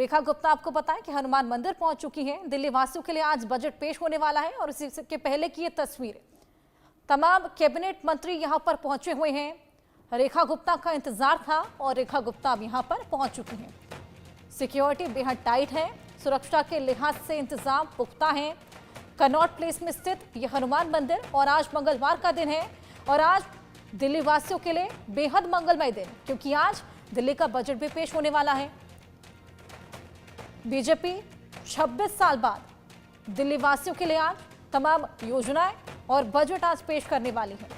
रेखा गुप्ता आपको बताएं कि हनुमान मंदिर पहुंच चुकी हैं। दिल्ली वासियों के लिए आज बजट पेश होने वाला है और इसके पहले की ये तस्वीर, तमाम कैबिनेट मंत्री यहां पर पहुंचे हुए हैं। रेखा गुप्ता का इंतजार था और रेखा गुप्ता अब यहां पर पहुंच चुकी हैं। सिक्योरिटी बेहद टाइट है, सुरक्षा के लिहाज से इंतजाम पुख्ता है। कनॉट प्लेस में स्थित यह हनुमान मंदिर और आज मंगलवार का दिन है और आज दिल्ली वासियों के लिए बेहद मंगलमय दिन, क्योंकि आज दिल्ली का बजट भी पेश होने वाला है। बीजेपी 26 साल बाद दिल्ली वासियों के लिए आज तमाम योजनाएं और बजट आज पेश करने वाली है।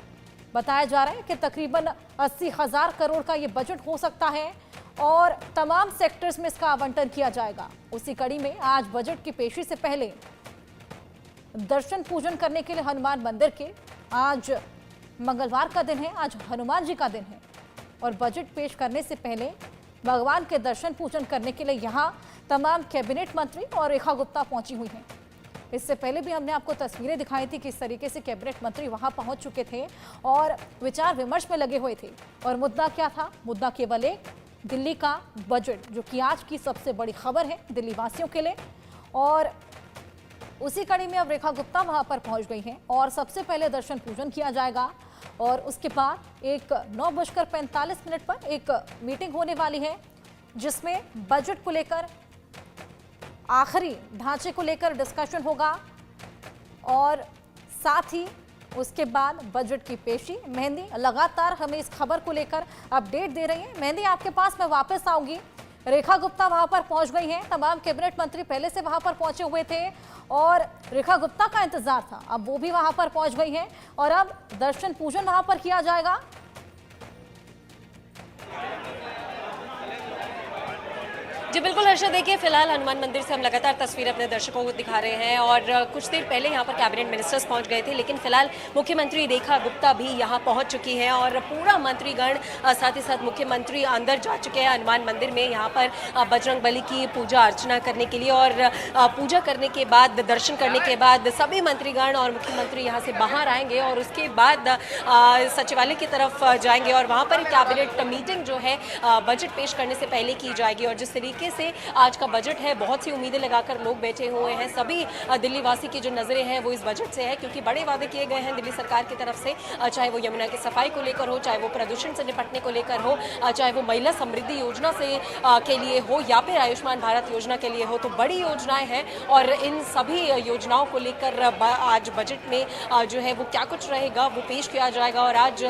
बताया जा रहा है कि तकरीबन 80,000 करोड़ का यह बजट हो सकता है और तमाम सेक्टर्स में इसका आवंटन किया जाएगा। उसी कड़ी में आज बजट की पेशी से पहले दर्शन पूजन करने के लिए हनुमान मंदिर के, आज मंगलवार का दिन है, आज हनुमान जी का दिन है और बजट पेश करने से पहले भगवान के दर्शन पूजन करने के लिए यहां तमाम कैबिनेट मंत्री और रेखा गुप्ता पहुंची हुई हैं। इससे पहले भी हमने आपको तस्वीरें दिखाई थी किस तरीके से कैबिनेट मंत्री वहां पहुंच चुके थे और विचार विमर्श में लगे हुए थे। और मुद्दा क्या था? मुद्दा केवल एक, दिल्ली का बजट, जो कि आज की सबसे बड़ी खबर है दिल्ली वासियों के लिए। और उसी कड़ी में अब रेखा गुप्ता वहां पर पहुंच गई हैं और सबसे पहले दर्शन पूजन किया जाएगा और उसके बाद एक 9:45 पर एक मीटिंग होने वाली है, जिसमें बजट को लेकर, आखिरी ढांचे को लेकर डिस्कशन होगा और साथ ही उसके बाद बजट की पेशी। मेहंदी लगातार हमें इस खबर को लेकर अपडेट दे रही है। मेहंदी, आपके पास मैं वापस आऊंगी। रेखा गुप्ता वहां पर पहुंच गई हैं, तमाम कैबिनेट मंत्री पहले से वहां पर पहुंचे हुए थे और रेखा गुप्ता का इंतजार था, अब वो भी वहां पर पहुंच गई हैं और अब दर्शन पूजन वहां पर किया जाएगा। जी बिल्कुल हर्षा, देखिए फिलहाल हनुमान मंदिर से हम लगातार तस्वीर अपने दर्शकों को दिखा रहे हैं और कुछ देर पहले यहाँ पर कैबिनेट मिनिस्टर्स पहुँच गए थे, लेकिन फिलहाल मुख्यमंत्री रेखा गुप्ता भी यहाँ पहुँच चुकी हैं और पूरा मंत्रीगण साथ ही साथ मुख्यमंत्री अंदर जा चुके हैं हनुमान मंदिर में, यहाँ पर बजरंग बली की पूजा अर्चना करने के लिए। और पूजा करने के बाद, दर्शन करने के बाद सभी मंत्रीगण और मुख्यमंत्री यहाँ से बाहर आएंगे और उसके बाद सचिवालय की तरफ जाएंगे और वहाँ पर कैबिनेट मीटिंग जो है बजट पेश करने से पहले की जाएगी। और जिस तरीके से आज का बजट है, बहुत सी उम्मीदें लगाकर लोग बैठे हुए हैं। सभी दिल्ली वासी की जो नजरें हैं वो इस बजट से है, क्योंकि बड़े वादे किए गए हैं दिल्ली सरकार की तरफ से, चाहे वो यमुना की सफाई को लेकर हो, चाहे वो प्रदूषण से निपटने को लेकर हो, चाहे वो महिला समृद्धि योजना से के लिए हो या फिर आयुष्मान भारत योजना के लिए हो। तो बड़ी योजनाएं हैं और इन सभी योजनाओं को लेकर आज बजट में जो है वो क्या कुछ रहेगा वो पेश किया जाएगा और आज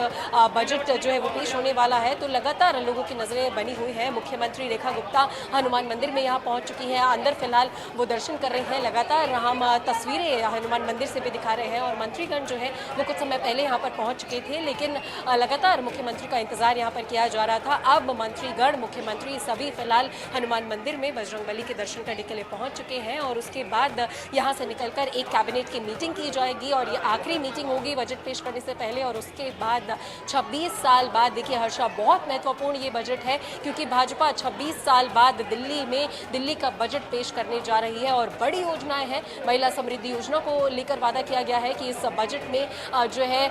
बजट जो है वो पेश होने वाला है। तो लगातार लोगों की नजरें बनी हुई है। मुख्यमंत्री रेखा गुप्ता हनुमान मंदिर में यहाँ पहुँच चुकी हैं, अंदर फिलहाल वो दर्शन कर रहे हैं। लगातार हम तस्वीरें हनुमान मंदिर से भी दिखा रहे हैं और मंत्रीगण जो है वो कुछ समय पहले यहाँ पर पहुँच चुके थे, लेकिन लगातार मुख्यमंत्री का इंतजार यहाँ पर किया जा रहा था। अब मंत्रीगण, मुख्यमंत्री सभी फिलहाल हनुमान मंदिर में बजरंग बली के दर्शन करने के लिए पहुँच चुके हैं और उसके बाद यहाँ से निकलकर एक कैबिनेट की मीटिंग की जाएगी और ये आखिरी मीटिंग होगी बजट पेश करने से पहले। और उसके बाद 26 साल बाद, देखिए हर्षा, बहुत महत्वपूर्ण ये बजट है क्योंकि भाजपा 26 साल बाद दिल्ली का बजट पेश करने जा रही है और बड़ी योजनाएं हैं। महिला समृद्धि योजना को लेकर वादा किया गया है कि इस बजट में जो है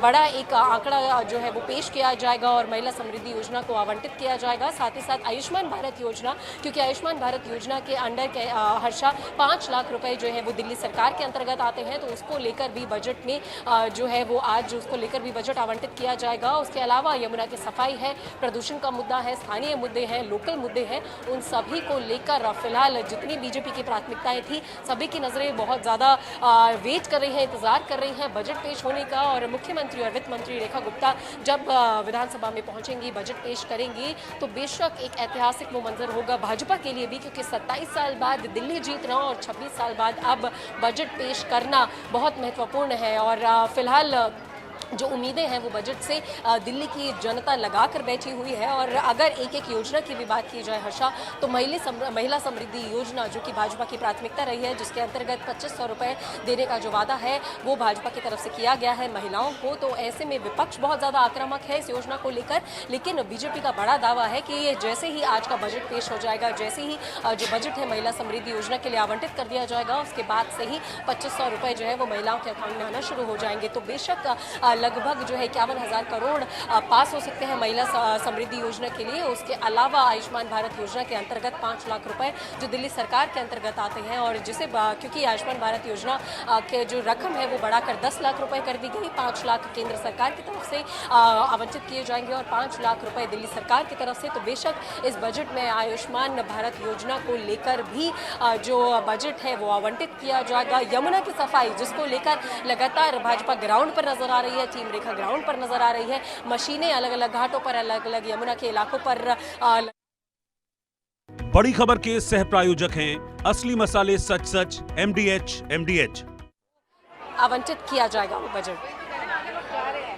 बड़ा एक आंकड़ा जो है वो पेश किया जाएगा और महिला समृद्धि योजना को आवंटित किया जाएगा। साथ ही साथ आयुष्मान भारत योजना, क्योंकि आयुष्मान भारत योजना के अंडर के हर्षा 5 लाख रुपए जो है वो दिल्ली सरकार के अंतर्गत आते हैं, तो उसको लेकर भी बजट में जो है वो आज उसको लेकर भी बजट आवंटित किया जाएगा। उसके अलावा यमुना की सफाई है, प्रदूषण का मुद्दा है, स्थानीय मुद्दे हैं, लोकल मुद्दे हैं, उन सभी को लेकर फिलहाल जितनी बीजेपी की प्राथमिकताएं थी, सभी की नजरें बहुत ज़्यादा वेट कर रही हैं, इंतजार कर रही हैं बजट पेश होने का। और मुख्यमंत्री और वित्त मंत्री रेखा गुप्ता जब विधानसभा में पहुंचेंगी, बजट पेश करेंगी, तो बेशक एक ऐतिहासिक वो मंजर होगा भाजपा के लिए भी, क्योंकि 27 साल बाद दिल्ली जीतना और 26 साल बाद अब बजट पेश करना बहुत महत्वपूर्ण है। और फिलहाल जो उम्मीदें हैं वो बजट से दिल्ली की जनता लगाकर बैठी हुई है। और अगर एक एक योजना की भी बात की जाए हर्षा, तो महिला समृद्धि योजना जो कि भाजपा की प्राथमिकता रही है, जिसके अंतर्गत 2500 रुपये देने का जो वादा है वो भाजपा की तरफ से किया गया है महिलाओं को। तो ऐसे में विपक्ष बहुत ज़्यादा आक्रामक है इस योजना को लेकर, लेकिन बीजेपी का बड़ा दावा है कि जैसे ही आज का बजट पेश हो जाएगा, जैसे ही जो बजट है महिला समृद्धि योजना के लिए आवंटित कर दिया जाएगा, उसके बाद से ही 2500 रुपये जो है वो महिलाओं के अकाउंट में आना शुरू हो जाएंगे। तो बेशक लगभग जो है 51,000 करोड़ पास हो सकते हैं महिला समृद्धि योजना के लिए। उसके अलावा आयुष्मान भारत योजना के अंतर्गत 5 लाख रुपए जो दिल्ली सरकार के अंतर्गत आते हैं, और जिसे क्योंकि आयुष्मान भारत योजना के जो रकम है वो बढ़ाकर 10 लाख रुपए कर दी गई। 5 लाख केंद्र सरकार की तरफ से आवंटित किए जाएंगे और 5 लाख रुपए दिल्ली सरकार की तरफ से। तो बेशक इस बजट में आयुष्मान भारत योजना को लेकर भी जो बजट है वो आवंटित किया जाएगा। यमुना की सफाई जिसको लेकर लगातार भाजपा ग्राउंड पर नजर आ रही है, टीम रेखा ग्राउंड पर नजर आ रही है, मशीनें अलग अलग घाटों पर, अलग अलग यमुना के इलाकों पर। बड़ी खबर के सह प्रायोजक हैं असली मसाले सच सच MDH आवंटित किया जाएगा वो बजट।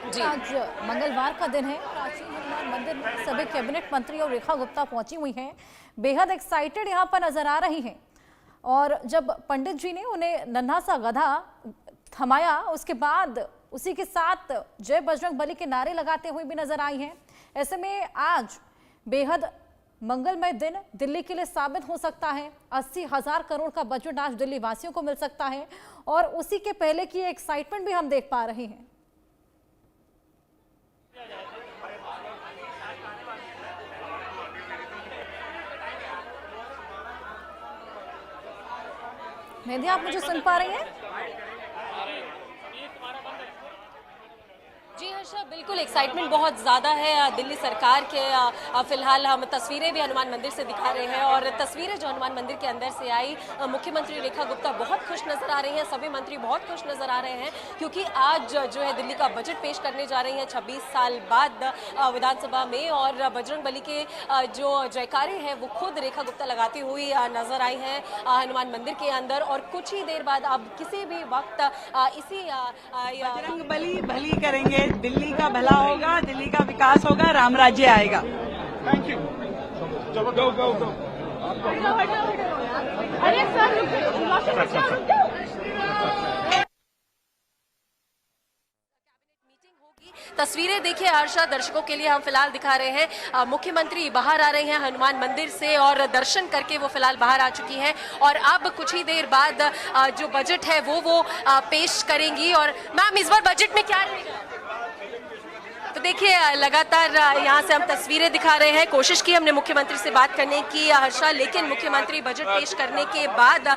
जी, आज मंगलवार का दिन है। प्राचीन हनुमान मंदिर में सभी कैबिनेट मंत्री और रेखा गुप्ता पहुंची हुई हैं, बेहद एक्साइटेड यहाँ पर नजर आ रही हैं। और जब पंडित जी ने उन्हें नन्हा सा गधा थमाया, उसके बाद उसी के साथ जय बजरंग बली के नारे लगाते हुए भी नजर आई हैं। ऐसे में आज बेहद मंगलमय दिन दिल्ली के लिए साबित हो सकता है। 80,000 करोड़ का बजट आज दिल्ली वासियों को मिल सकता है, और उसी के पहले की एक्साइटमेंट भी हम देख पा रहे हैं। मेहंदी, आप मुझे सुन पा रही हैं? जी हर्षा, बिल्कुल एक्साइटमेंट बहुत ज़्यादा है दिल्ली सरकार के। फिलहाल हम तस्वीरें भी हनुमान मंदिर से दिखा रहे हैं, और तस्वीरें जो हनुमान मंदिर के अंदर से आई, मुख्यमंत्री रेखा गुप्ता बहुत खुश नजर आ रही हैं, सभी मंत्री बहुत खुश नजर आ रहे हैं, क्योंकि आज जो है दिल्ली का बजट पेश करने जा रही हैं 26 साल बाद विधानसभा में। और बजरंग बली के जो जयकारे हैं वो खुद रेखा गुप्ता लगाती हुई नजर आई हैं हनुमान मंदिर के अंदर। और कुछ ही देर बाद, अब किसी भी वक्त इसी बजरंग बली भली करेंगे, दिल्ली का भला होगा, दिल्ली का विकास होगा, राम राज्य आएगा। Thank you. चलो गो गो गो। अरे सर रुक जाओ। तस्वीरें देखिए हर्षा, दर्शकों के लिए हम फिलहाल दिखा रहे हैं। मुख्यमंत्री बाहर आ रहे हैं हनुमान मंदिर से, और दर्शन करके वो फिलहाल बाहर आ चुकी हैं, और अब कुछ ही देर बाद जो बजट है वो पेश करेंगी। और मैम, इस बार बजट में क्या रहेगा? तो देखिए लगातार यहाँ से हम तस्वीरें दिखा रहे हैं। कोशिश की हमने मुख्यमंत्री से बात करने की हर्षा, लेकिन मुख्यमंत्री बजट पेश करने के बाद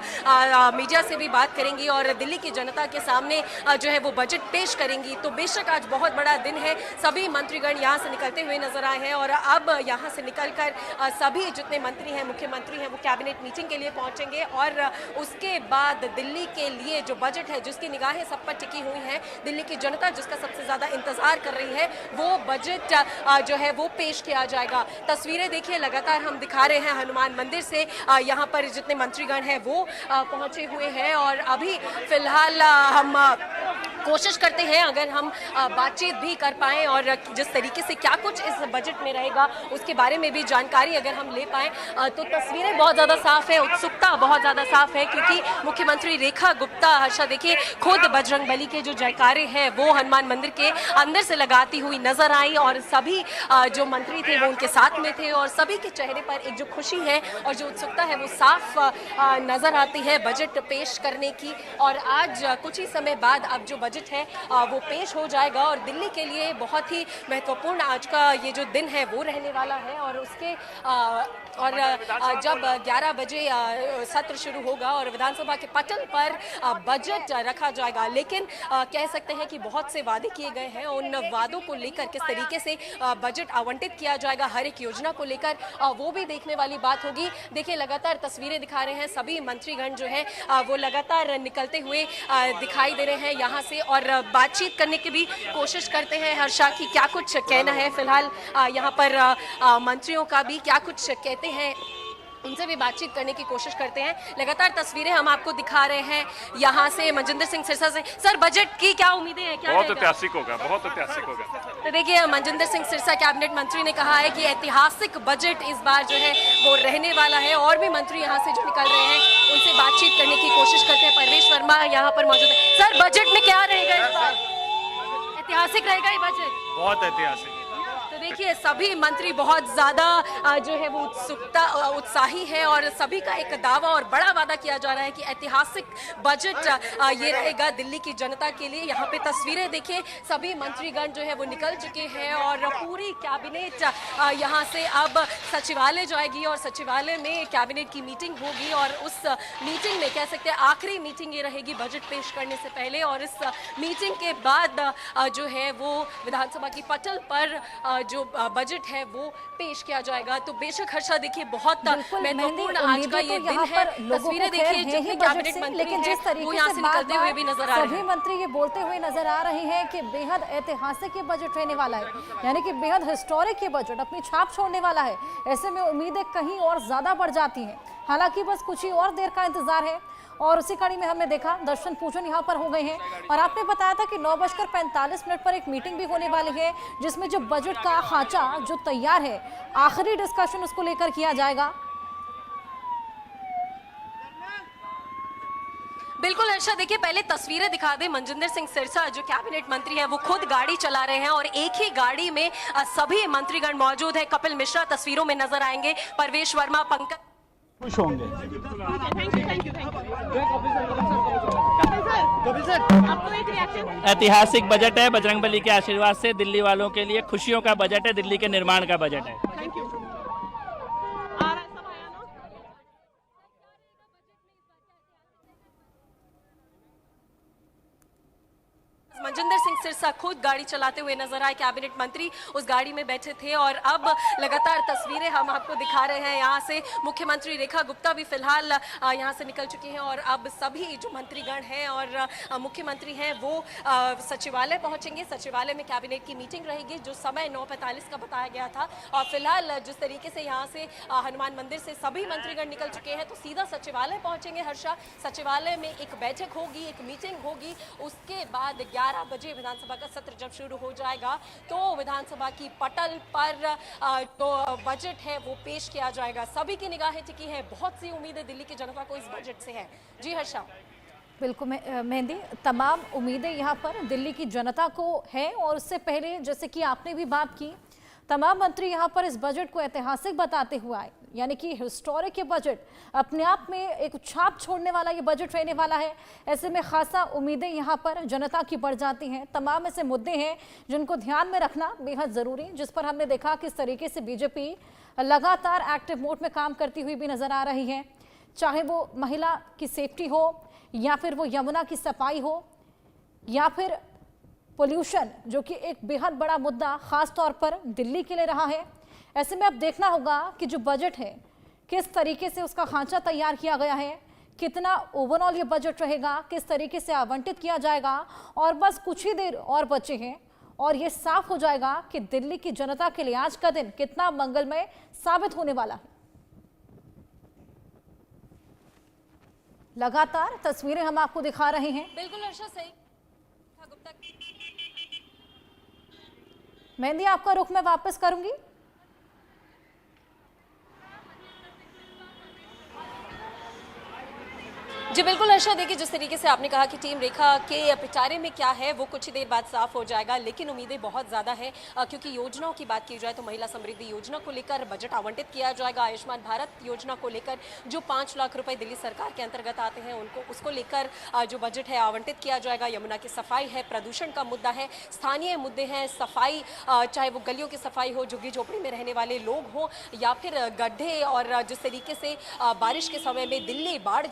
मीडिया से भी बात करेंगी और दिल्ली की जनता के सामने जो है वो बजट पेश करेंगी। तो बेशक आज बहुत बड़ा दिन है। सभी मंत्रीगण यहाँ से निकलते हुए नजर आए हैं, और अब यहाँ से निकलकर सभी जितने मंत्री हैं, मुख्यमंत्री हैं, वो कैबिनेट मीटिंग के लिए पहुंचेंगे। और उसके बाद दिल्ली के लिए जो बजट है, जिसकी निगाहें सब पर टिकी हुई हैं, दिल्ली की जनता जिसका सबसे ज्यादा इंतजार कर रही है, वो बजट जो है वो पेश किया जाएगा। तस्वीरें देखिए लगातार हम दिखा रहे हैं हनुमान मंदिर से। यहाँ पर जितने मंत्रीगण हैं वो पहुंचे हुए हैं, और अभी फिलहाल हम कोशिश करते हैं अगर हम बातचीत भी कर पाएं, और जिस तरीके से क्या कुछ इस बजट में रहेगा उसके बारे में भी जानकारी अगर हम ले पाएं। तो तस्वीरें बहुत ज़्यादा साफ है, उत्सुकता बहुत ज़्यादा साफ है, क्योंकि मुख्यमंत्री रेखा गुप्ता हर्षा देखिए खुद बजरंग बली के जो जयकारे हैं वो हनुमान मंदिर के अंदर से लगाती हुई नजर आई, और सभी जो मंत्री थे वो उनके साथ में थे, और सभी के चेहरे पर एक जो खुशी है और जो उत्सुकता है वो साफ नजर आती है बजट पेश करने की। और आज कुछ ही समय बाद अब जो बजट है वो पेश हो जाएगा, और दिल्ली के लिए बहुत ही महत्वपूर्ण आज का ये जो दिन है वो रहने वाला है। और उसके और जब 11 बजे सत्र शुरू होगा और विधानसभा के पटल पर बजट रखा जाएगा, लेकिन कह सकते हैं कि बहुत से वादे किए गए हैं। उन वादों को लेकर किस तरीके से बजट आवंटित किया जाएगा हर एक योजना को लेकर, वो भी देखने वाली बात होगी। देखिए लगातार तस्वीरें दिखा रहे हैं, सभी मंत्रीगण जो है वो लगातार निकलते हुए दिखाई दे रहे हैं यहाँ से, और बातचीत करने की भी कोशिश करते हैं हर्षा की क्या कुछ कहना है। फिलहाल यहाँ पर मंत्रियों का भी क्या कुछ कहते हैं, उनसे भी बातचीत करने की कोशिश करते हैं। लगातार तस्वीरें हम आपको दिखा रहे हैं यहाँ से मनजिंदर सिंह सिरसा से। सर, बजट की क्या उम्मीदें हैं? क्या बहुत ऐतिहासिक होगा, बहुत ऐतिहासिक होगा। तो देखिए मनजिंदर सिंह सिरसा कैबिनेट मंत्री ने कहा है कि ऐतिहासिक बजट इस बार जो है वो रहने वाला है, और भी मंत्री यहाँ से जो निकल रहे हैं उनसे बातचीत करने की कोशिश करते हैं। परवेश वर्मा यहाँ पर मौजूद है। सर, बजट में क्या रहेगा इस बार? ऐतिहासिक रहेगा ये बजट? बहुत ऐतिहासिक। तो देखिए सभी मंत्री बहुत ज्यादा जो है वो उत्साही है और सभी का एक दावा और बड़ा वादा किया जा रहा है कि ऐतिहासिक बजट ये रहेगा दिल्ली की जनता के लिए। यहाँ पे तस्वीरें देखिए, सभी मंत्रीगण जो है वो निकल चुके हैं और पूरी कैबिनेट यहाँ से अब सचिवालय जाएगी और सचिवालय में कैबिनेट की मीटिंग होगी और उस मीटिंग में कह सकते हैं आखिरी मीटिंग ये रहेगी बजट पेश करने से पहले। और इस मीटिंग के बाद जो है वो विधानसभा की पटल पर जो बजट है वो पेश किया जाएगा। तो बेशक हर्षा देखिए बहुत महत्वपूर्ण आज का ये दिन है। तस्वीरें देखिए जितने कैबिनेट मंत्री हैं वो यहाँ से निकलते हुए भी नजर आ रहे हैं। सभी मंत्री ये बोलते हुए नजर आ रहे हैं कि बेहद ऐतिहासिक ये बजट रहने वाला है, यानी कि बेहद हिस्टोरिक ये बजट अपनी छाप छोड़ने वाला है। ऐसे में उम्मीदें कहीं और ज्यादा बढ़ जाती हैं। हालांकि बस कुछ ही और देर का इंतजार है और उसी कड़ी में हमने देखा दर्शन पूजन यहाँ पर हो गए हैं और आपने बताया था कि 9:45 पर एक मीटिंग भी होने वाली है जिसमें जो बजट का खांचा जो तैयार है आखिरी डिस्कशन उसको लेकर किया जाएगा। बिल्कुल हर्षा, देखिए पहले तस्वीरें दिखा दे। मनजिंदर सिंह सिरसा जो कैबिनेट मंत्री हैं वो खुद गाड़ी चला रहे हैं और एक ही गाड़ी में सभी मंत्रीगण मौजूद हैं। कपिल मिश्रा तस्वीरों में नजर आएंगे, परवेश वर्मा, पंकज खुश होंगे। ऐतिहासिक बजट है, बजरंगबली के आशीर्वाद से दिल्ली वालों के लिए खुशियों का बजट है, दिल्ली के निर्माण का बजट है। मनजिंदर सिंह सिरसा खुद गाड़ी चलाते हुए नजर आए, कैबिनेट मंत्री उस गाड़ी में बैठे थे और अब लगातार तस्वीरें हम आपको दिखा रहे हैं। यहाँ से मुख्यमंत्री रेखा गुप्ता भी फिलहाल यहाँ से निकल चुकी हैं और अब सभी जो मंत्रीगण हैं और मुख्यमंत्री हैं वो सचिवालय पहुंचेंगे। सचिवालय में कैबिनेट की मीटिंग रहेगी जो समय 9:45 का बताया गया था और फिलहाल जिस तरीके से यहाँ से हनुमान मंदिर से सभी मंत्रीगण निकल चुके हैं तो सीधा सचिवालय पहुंचेंगे। हर्षा, सचिवालय में एक बैठक होगी, एक मीटिंग होगी, उसके बाद 11 बजे विधानसभा का सत्र जब शुरू हो जाएगा तो विधानसभा की पटल पर जो बजट है वो पेश किया जाएगा। सभी की निगाहें टिकी है, बहुत सी उम्मीदें दिल्ली की जनता को इस बजट से है। जी हर्षा। बिल्कुल मेहंदी, तमाम उम्मीदें यहाँ पर दिल्ली की जनता को है और उससे पहले जैसे कि आपने भी बात की, तमाम मंत्री यहाँ पर इस बजट को ऐतिहासिक बताते हुए आए, यानी कि हिस्टोरिक ये बजट अपने आप में एक छाप छोड़ने वाला ये बजट रहने वाला है। ऐसे में खासा उम्मीदें यहाँ पर जनता की बढ़ जाती हैं। तमाम ऐसे मुद्दे हैं जिनको ध्यान में रखना बेहद ज़रूरी, जिस पर हमने देखा किस तरीके से बीजेपी लगातार एक्टिव मोड में काम करती हुई भी नज़र आ रही है, चाहे वो महिला की सेफ्टी हो या फिर वो यमुना की सफाई हो या फिर पोल्यूशन, जो कि एक बेहद बड़ा मुद्दा खास तौर पर दिल्ली के लिए रहा है। ऐसे में अब देखना होगा कि जो बजट है किस तरीके से उसका खांचा तैयार किया गया है, कितना ओवरऑल ये बजट रहेगा, किस तरीके से आवंटित किया जाएगा और बस कुछ ही देर और बचे हैं और ये साफ हो जाएगा कि दिल्ली की जनता के लिए आज का दिन कितना मंगलमय साबित होने वाला है। लगातार तस्वीरें हम आपको दिखा रहे हैं। बिल्कुल हर्षा, सही गुप्ता। मेहंदी, आपका रुख मैं वापस करूंगी। जी बिल्कुल हर्षा, देखिए जिस तरीके से आपने कहा कि टीम रेखा के पिटारे में क्या है वो कुछ ही देर बाद साफ हो जाएगा, लेकिन उम्मीदें बहुत ज़्यादा है क्योंकि योजनाओं की बात की जाए तो महिला समृद्धि योजना को लेकर बजट आवंटित किया जाएगा। आयुष्मान भारत योजना को लेकर जो 5 लाख रुपए दिल्ली सरकार के अंतर्गत आते हैं उनको उसको लेकर जो बजट है आवंटित किया जाएगा। यमुना की सफाई है, प्रदूषण का मुद्दा है, स्थानीय मुद्दे हैं, सफाई चाहे वो गलियों की सफाई हो, झुग्गी झोपड़ी में रहने वाले लोग हों या फिर गड्ढे, और जिस तरीके से बारिश के समय में दिल्ली बाढ़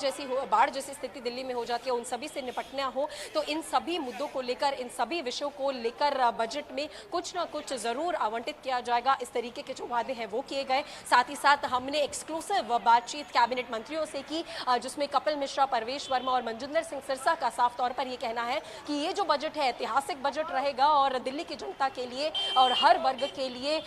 जैसी स्थिति दिल्ली में हो जाती है उन सभी से निपटना हो, तो इन सभी मुद्दों को लेकर, इन सभी विषयों को लेकर बजट में कुछ ना कुछ जरूर आवंटित किया जाएगा। इस तरीके के जो वादे हैं वो किए गए। साथ ही साथ हमने एक्सक्लूसिव बातचीत कैबिनेट मंत्रियों से की जिसमें कपिल मिश्रा, परवेश वर्मा और मनजिंदर सिंह सिरसा का साफ तौर पर यह कहना है कि ये जो बजट है ऐतिहासिक बजट रहेगा और दिल्ली की जनता के लिए और हर वर्ग के लिए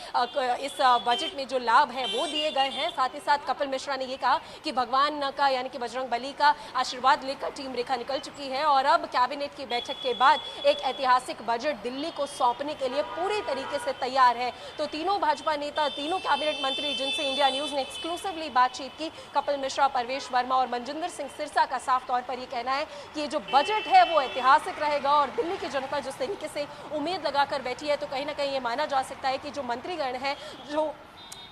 इस बजट में जो लाभ है वो दिए गए हैं। साथ ही साथ कपिल मिश्रा ने ये कहा कि भगवान का यानी कि बजरंगबली का आशीर्वाद लेकर टीम रेखा निकल चुकी है और अब कैबिनेट की बैठक के बाद एक ऐतिहासिक बजट दिल्ली को सौंपने के लिए पूरी तरीके से तैयार है। तो तीनों भाजपा नेता, तीनों कैबिनेट मंत्री जिनसे इंडिया न्यूज ने एक्सक्लूसिवली बातचीत की, कपिल मिश्रा, परवेश वर्मा और मनजिंदर सिंह सिरसा का साफ तौर पर यह कहना है कि ये जो बजट है वो ऐतिहासिक रहेगा और दिल्ली की जनता जिस तरीके से उम्मीद लगाकर बैठी है, तो कहीं ना कहीं ये माना जा सकता है कि जो मंत्रीगण है, जो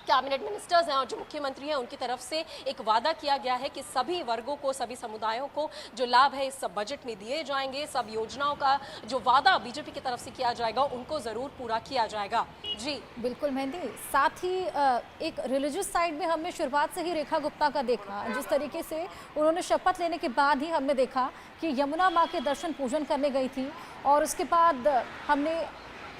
कैबिनेट मिनिस्टर्स हैं और जो मुख्यमंत्री हैं, उनकी तरफ से एक वादा किया गया है कि सभी वर्गों को, सभी समुदायों को जो लाभ है इस बजट में दिए जाएंगे। सब योजनाओं का जो वादा बीजेपी की तरफ से किया जाएगा उनको जरूर पूरा किया जाएगा। जी बिल्कुल मेहंदी, साथ ही एक रिलीजियस साइड में हमने शुरुआत से ही रेखा गुप्ता का देखा, जिस तरीके से उन्होंने शपथ लेने के बाद ही हमने देखा कि यमुना माँ के दर्शन पूजन करने गई थी और उसके बाद हमने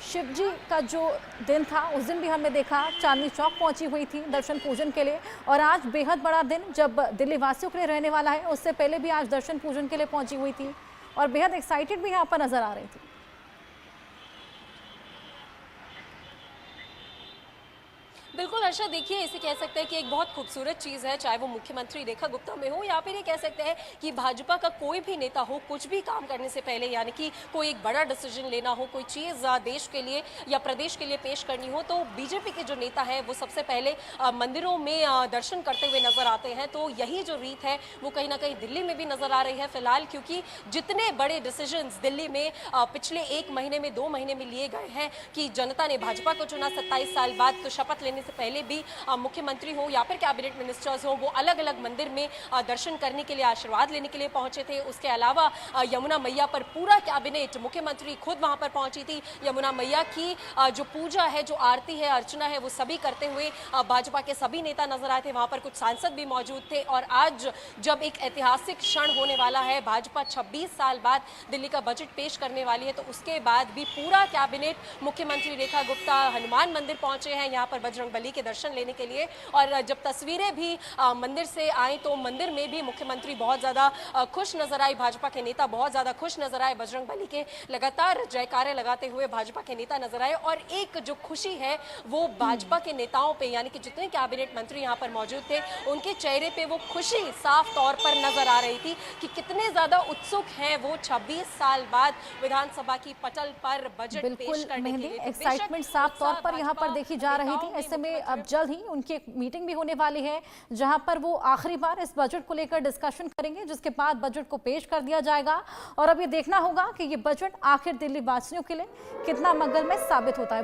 शिव जी का जो दिन था उस दिन भी हमने देखा चांदनी चौक पहुंची हुई थी दर्शन पूजन के लिए। और आज बेहद बड़ा दिन जब दिल्ली वासियों के लिए रहने वाला है, उससे पहले भी आज दर्शन पूजन के लिए पहुंची हुई थी और बेहद एक्साइटेड भी यहाँ पर नजर आ रही थी। बिल्कुल हर्षा, देखिए इसे कह सकते हैं कि एक बहुत खूबसूरत चीज़ है, चाहे वो मुख्यमंत्री रेखा गुप्ता में हो या फिर ये कह सकते हैं कि भाजपा का कोई भी नेता हो, कुछ भी काम करने से पहले, यानी कि कोई एक बड़ा डिसीजन लेना हो, कोई चीज़ देश के लिए या प्रदेश के लिए पेश करनी हो, तो बीजेपी के जो नेता है वो सबसे पहले मंदिरों में दर्शन करते हुए नजर आते हैं। तो यही जो रीत है वो कहीं ना कहीं दिल्ली में भी नजर आ रही है फिलहाल, क्योंकि जितने बड़े डिसीजन दिल्ली में पिछले 1 महीने में, 2 महीने में लिए गए हैं कि जनता ने भाजपा को चुना 27 साल बाद, तो शपथ लेने से पहले भी मुख्यमंत्री हो या फिर कैबिनेट मिनिस्टर्स हो, वो अलग अलग मंदिर में दर्शन करने के लिए, आशीर्वाद लेने के लिए पहुंचे थे। उसके अलावा यमुना मैया पर पूरा कैबिनेट, मुख्यमंत्री खुद वहां पर पहुंची थी। यमुना मैया की जो पूजा है, जो आरती है, अर्चना है, वो सभी करते हुए भाजपा के सभी नेता नजर आए थे। वहां पर कुछ सांसद भी मौजूद थे और आज जब एक ऐतिहासिक क्षण होने वाला है, भाजपा 26 साल बाद दिल्ली का बजट पेश करने वाली है, तो उसके बाद भी पूरा कैबिनेट, मुख्यमंत्री रेखा गुप्ता हनुमान मंदिर पहुंचे हैं यहाँ पर बजरंगबली के दर्शन लेने के लिए। और जब तस्वीरें भी मंदिर से आई तो मंदिर में भी मुख्यमंत्री बहुत ज़्यादा खुश नजर आई, भाजपा के नेता बहुत ज़्यादा खुश नजर आए, बजरंगबली के लगातार जयकारे लगाते हुए भाजपा के नेता नजर आए। और एक जो खुशी है वो भाजपा के नेताओं पे, यानी कि जितने कैबिनेट मंत्री यहाँ पर मौजूद थे, उनके चेहरे पे वो खुशी साफ तौर पर नजर आ रही थी कि कितने ज़्यादा उत्सुक हैं वो 26 साल बाद विधानसभा की पटल पर बजट पेश करने के लिए। एक्साइटमेंट साफ तौर पर यहाँ पर देखी जा रही थी। ऐसे में अब जल्द ही उनकी एक मीटिंग भी होने वाली है जहां पर वो आखिरी बार इस बजट को लेकर डिस्कशन करेंगे, जिसके बाद बजट को पेश कर दिया जाएगा। और अब ये देखना होगा कि ये बजट आखिर दिल्ली वासियों के लिए कितना मंगलमय साबित होता है।